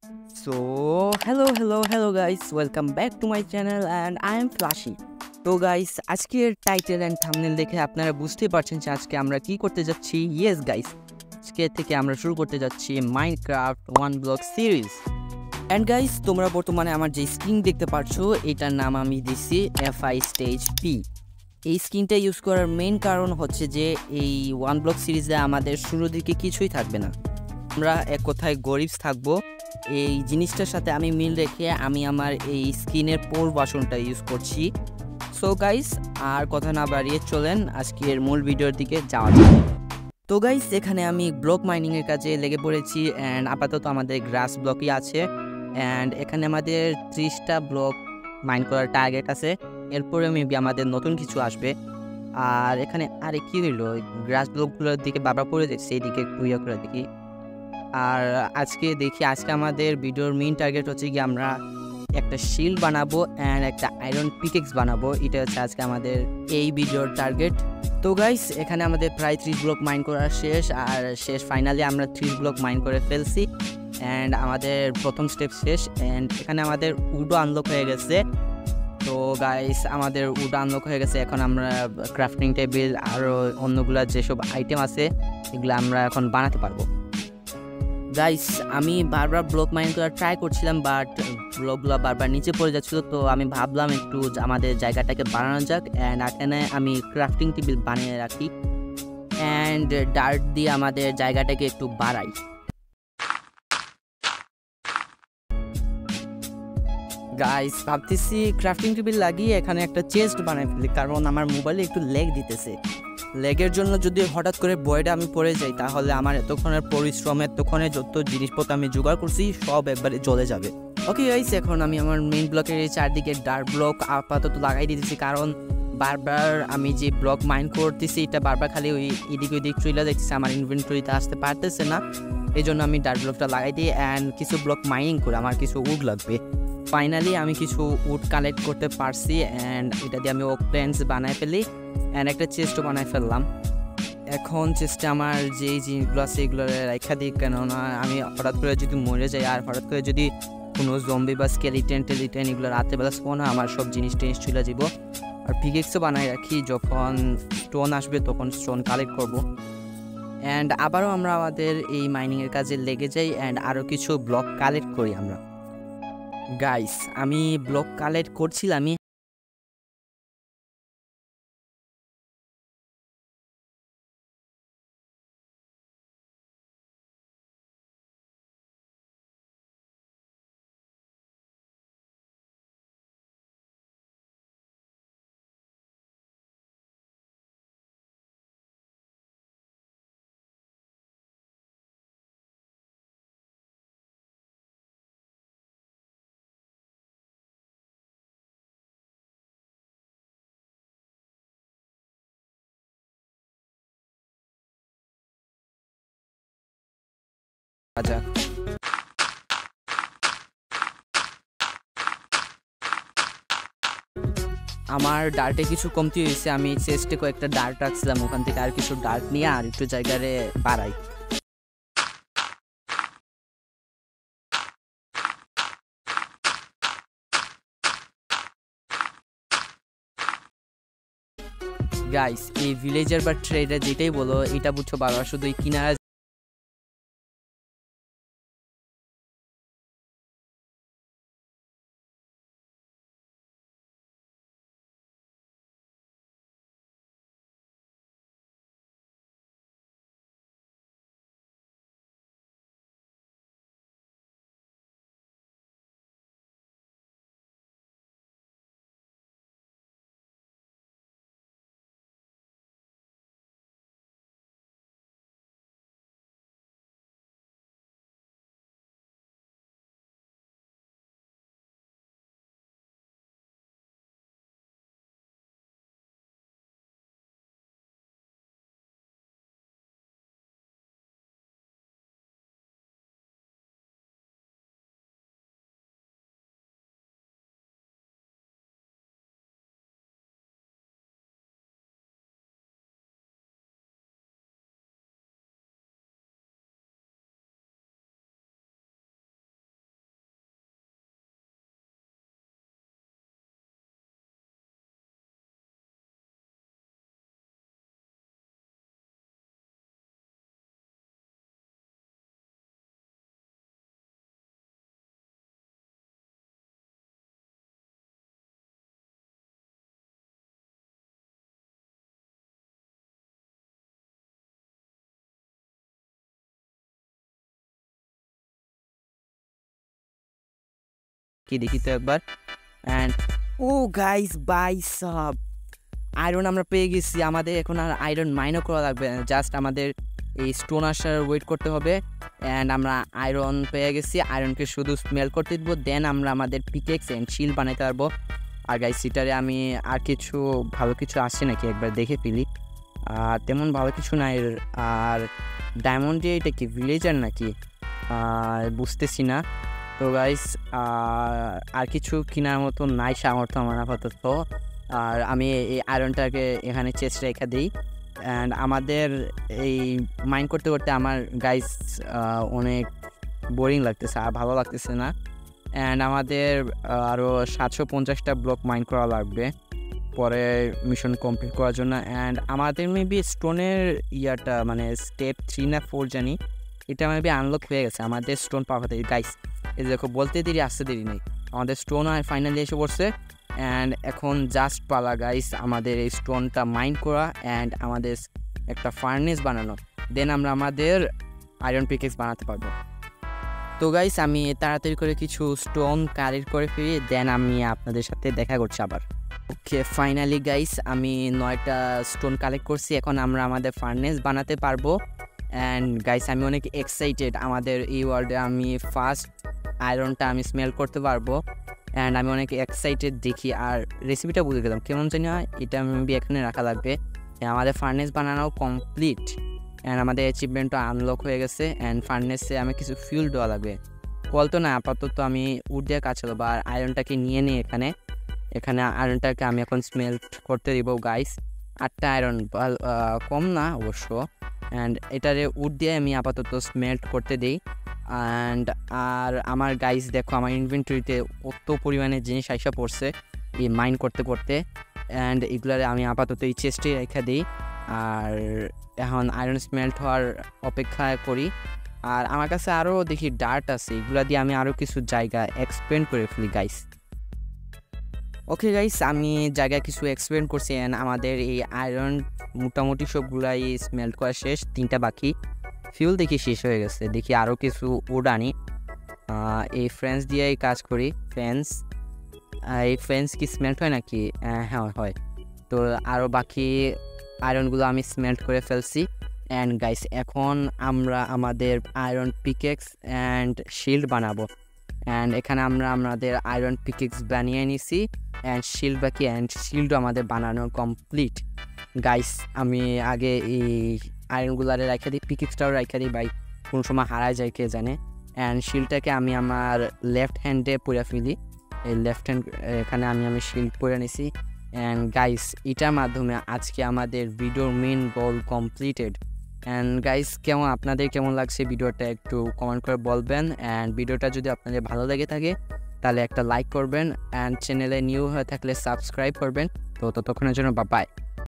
Hello guys, welcome back to my channel and I am Flashy. তো guys, আজকের title and thumbnail দেখে আপনারা বুঝতে পারছেন যে আজকে আমরা কি করতে যাচ্ছি। ইয়েস গাইস, আজকে থেকে আমরা শুরু করতে যাচ্ছি Minecraft one block series. And guys, তোমরা বর্তমানে আমার যে স্ক্রিন দেখতে পাচ্ছ এটার নাম আমি দিছি FI স্টেজ পি। এই স্ক্রিনটা ইউজ করার মেইন কারণ হচ্ছে যে এই ওয়ান ব্লক সিরিজে আমাদের শুরুর দিকে কিছুই থাকবে না, আমরা এক কথায় গরিব থাকবো। এই জিনিসটার সাথে আমি মিল রেখে আমি আমার এই স্কিনের পোর বাসনটা ইউজ করছি। সো গাইস, আর কথা না বাড়িয়ে চলেন আজকের মূল ভিডিওর দিকে যাওয়া যাক। তো গাইস, এখানে আমি ব্লক মাইনিংয়ের কাজে লেগে পড়েছি অ্যান্ড আপাতত আমাদের গ্রাস ব্লকই আছে অ্যান্ড এখানে আমাদের 30টা ব্লক মাইন করার টার্গেট আছে। এরপরে মেবি আমাদের নতুন কিছু আসবে। আর এখানে আরে কি হইলো, গ্রাস ব্লকগুলোর দিকে বারবার পড়ে যাচ্ছে, এই দিকে একটু ইয়ে করে দেখি। আর আজকে আমাদের ভিডিওর মেইন টার্গেট হচ্ছে কি আমরা একটা শিল্ড বানাবো অ্যান্ড একটা আয়রন পিকেক্স বানাবো। এটা হচ্ছে আজকে আমাদের এই ভিডিওর টার্গেট। তো গাইস, এখানে আমাদের প্রায় 30 ব্লক মাইন করা শেষ, আর ফাইনালি আমরা 30 ব্লক মাইন করে ফেলছি অ্যান্ড আমাদের প্রথম স্টেপ শেষ অ্যান্ড এখানে আমাদের উডও আনলক হয়ে গেছে। তো গাইস, আমাদের উড আনলক হয়ে গেছে। এখন আমরা ক্রাফটিং টেবিল আরও অন্যগুলা যেসব আইটেম আছে এগুলো আমরা এখন বানাতে পারবো। গাইস, আমি বারবার ব্লক মাইন করার ট্রাই করছিলাম, বাট ব্লকগুলো বারবার নিচে পড়ে যাচ্ছিলো। তো আমি ভাবলাম একটু আমাদের জায়গাটাকে বানানো যাক অ্যান্ড এখানে আমি ক্রাফটিং টেবিল বানিয়ে রাখি অ্যান্ড ডার্ট দিয়ে আমাদের জায়গাটাকে একটু বাড়াই। গাইস, ভাবতেছি ক্রাফটিং টেবিল লাগিয়ে এখানে একটা চেস্ট বানাই ফেলি, কারণ আমার মোবাইলে একটু ল্যাগ দিতেছে। লেগের জন্য যদি হঠাৎ করে বয়ডে আমি পড়ে যাই তাহলে আমার এতক্ষণের পরিশ্রম, এতক্ষণে যত জিনিসপত্র আমি জোগাড় করছি সব একবারে চলে যাবে। ওকে গাইস, এখন আমি আমার মেইন ব্লকের এই চারদিকে ডার্ক ব্লক আপাতত লাগাই দিতেছি, কারণ বারবার আমি যে ব্লক মাইন করতেছি এটা বারবার খালি ওই এদিক ওইদিক চলে দেখতেছি, আমার ইনভেন্টরিতে আসতে পারতেছে না। এই জন্য আমি ডার্ক ব্লকটা লাগাই দিই অ্যান্ড কিছু ব্লক মাইনিং করে আমার কিছু উড লাগবে। ফাইনালি আমি কিছু উড কালেক্ট করতে পারছি অ্যান্ড এটা দিয়ে আমি ওক প্ল্যান্টস বানাই ফেলি অ্যান্ড একটা চেস্টও বানাই ফেললাম। এখন চেষ্টা আমার যেই জিনিসগুলো আছে এগুলো রেখা দিই, কেননা আমি হঠাৎ করে যদি মরে যাই আর হঠাৎ করে যদি কোনো জম্বি বা স্কেলিটেন টেলিটেন এগুলো রাতেবেলা স্পন হয়, আমার সব জিনিস টেনিস চলে যাব। আর পিকেক্সও বানাই রাখি, যখন স্টোন আসবে তখন স্টোন কালেক্ট করব অ্যান্ড আবারও আমরা আমাদের এই মাইনিংয়ের কাজে লেগে যাই অ্যান্ড আরও কিছু ব্লক কালেক্ট করি আমরা। গাইস, আমি ব্লক কালেক্ট করছিলাম। আচ্ছা, আমার ডার্টে কিছু কমতি হয়েছে, আমি চেস্টে কয়েকটা ডার্ট রাখছিলাম, ওখান থেকে আর কিছু ডার্ট নিয়ে আর একটু জায়গারে বাড়াই। গাইস, এই ভিলেজার বা ট্রেডার যেটাই বলো এটা বুঝছো, বারবার শুধু এই কিনারা নাকি দেখি তো একবার। অ্যান্ড ও গাইস বাই সব আয়রন আমরা পেয়ে গেছি। আমাদের এখন আর আয়রন মাইনও করা লাগবে না, জাস্ট আমাদের এই স্টোন আসার ওয়েট করতে হবে। অ্যান্ড আমরা আয়রন পেয়ে গেছি, আয়রনকে শুধু স্মেল করতে দিব, দেন আমরা আমাদের পিকেক্স অ্যান্ড শিল্ড বানাতে পারবো। আর গাইস সিটারে আমি আর কিছু ভালো কিছু আসছে নাকি একবার দেখে ফেলি। আর তেমন ভালো কিছু নাই। আর ডায়মন্ড দিয়ে এটা কি ভিলেজার নাকি বুঝতেছি না। তো গাইস আর কিছু কেনার মতো নাই সামর্থ্য আমার আপাতত। আর আমি এই আয়রনটাকে এখানে চেস্ট রেখে দিই। অ্যান্ড আমাদের এই মাইন্ড করতে করতে আমার গাইস অনেক বোরিং লাগতেছে, আর ভালো লাগতেছে না। অ্যান্ড আমাদের আরও 750টা ব্লক মাইন্ড করা লাগবে পরে মিশন কমপ্লিট করার জন্য। অ্যান্ড আমাদের মেবি স্টোনের ইয়াটা মানে স্টেপ 3 না 4 জানি, এটা মেবি আনলক হয়ে গেছে আমাদের স্টোন পাওয়াতে। গাইস এই দেখো বলতে দেরি আসতে দেরি নেই, আমাদের স্টোন আর ফাইনালি এসে পড়ছে। অ্যান্ড এখন জাস্ট পালা গাইস আমাদের এই স্টোনটা মাইন্ড করা অ্যান্ড আমাদের একটা ফার্নেস বানানো, দেন আমরা আমাদের আয়রন পিকেক্স বানাতে পারবো। তো গাইস আমি তাড়াতাড়ি করে কিছু স্টোন কালেক্ট করে ফিরি, দেন আমি আপনাদের সাথে দেখা করছি আবার। ওকে ফাইনালি গাইস আমি 9টা স্টোন কালেক্ট করছি, এখন আমরা আমাদের ফার্নেস বানাতে পারবো। অ্যান্ড গাইস আমি অনেক এক্সাইটেড, আমাদের এই ওয়ার্ল্ডে আমি ফার্স্ট আয়রনটা আমি স্মেল করতে পারবো। অ্যান্ড আমি অনেক এক্সাইটেড দেখি। আর রেসিপিটা বুঝে গেলাম কেমন জানি হয়, এটা মেবি এখানে রাখা লাগবে। আমাদের ফার্নেস বানানো কমপ্লিট অ্যান্ড আমাদের অ্যাচিভমেন্টও আনলক হয়ে গেছে। অ্যান্ড ফার্নেসে আমি কিছু ফিউল দেওয়া লাগবে, কল তো না আপাতত আমি উড দিয়ে কাজ চালাবো। আর আয়রনটাকে নিয়ে নিই এখানে আয়রনটাকে আমি এখন স্মেল্ট করতে দিব গাইস। 8টা আয়রন কম না অবশ্য। অ্যান্ড এটারে উড দিয়ে আমি আপাতত স্মেল্ট করতে দিই। অ্যান্ড আর আমার গাইস দেখো আমার ইনভেন্টরিতে কত পরিমাণে জিনিস আইসা পড়ছে এই মাইন করতে করতে। অ্যান্ড এগুলারে আমি আপাতত এই চেস্টে রেখে দিই। আর এখন আয়রন স্মেল্ট হওয়ার অপেক্ষা করি। আর আমার কাছে আরও দেখি ডার্ট আছে, এগুলা দিয়ে আমি আরও কিছু জায়গা এক্সপ্যান্ড করে ফেলি গাইস। ওকে গাইস আমি জায়গায় কিছু এক্সপ্যান্ড করছি। অ্যান্ড আমাদের এই আয়রন মোটামুটি সবগুলাই স্মেল্ট করা শেষ, 3টা বাকি। ফিউল দেখি শেষ হয়ে গেছে, দেখি আরও কিছু উড আনি। এই ফ্রেন্স দিয়েই কাজ করি। এই ফ্রেন্স কি স্মেল্ট হয় নাকি? হ্যাঁ হয়। তো আরও বাকি আয়রনগুলো আমি স্মেল্ট করে ফেলছি। অ্যান্ড গাইস এখন আমরা আমাদের আয়রন পিকেক্স অ্যান্ড শিল্ড বানাবো। অ্যান্ড এখানে আমরা আমাদের আয়রন পিকেক্স বানিয়ে নিছি অ্যান্ড শিল্ড বাকি। অ্যান্ড শিল্ডও আমাদের বানানো কমপ্লিট গাইস। আমি আগে এই আয়রনগুলারে রাখা দিই, পিকেক্সটাও রাখা দিই ভাই, কোন সময় হারায় যায় কে জানে। অ্যান্ড শিল্ডটাকে আমি আমার লেফট হ্যান্ডে পরে ফেলি, এই লেফট হ্যান্ড এখানে আমি শিল্ড পরে নিছি। অ্যান্ড গাইস এটার মাধ্যমে আজকে আমাদের ভিডিওর main goal completed. And guys আপনাদের কেমন লাগছে ভিডিওটা একটু কমেন্ট করে বলবেন। অ্যান্ড ভিডিওটা যদি আপনাদের ভালো লেগে থাকে তাহলে একটা লাইক করবেন। অ্যান্ড চ্যানেলে নিউ হয়ে থাকলে সাবস্ক্রাইব করবেন। তো ততক্ষণের জন্য বাই।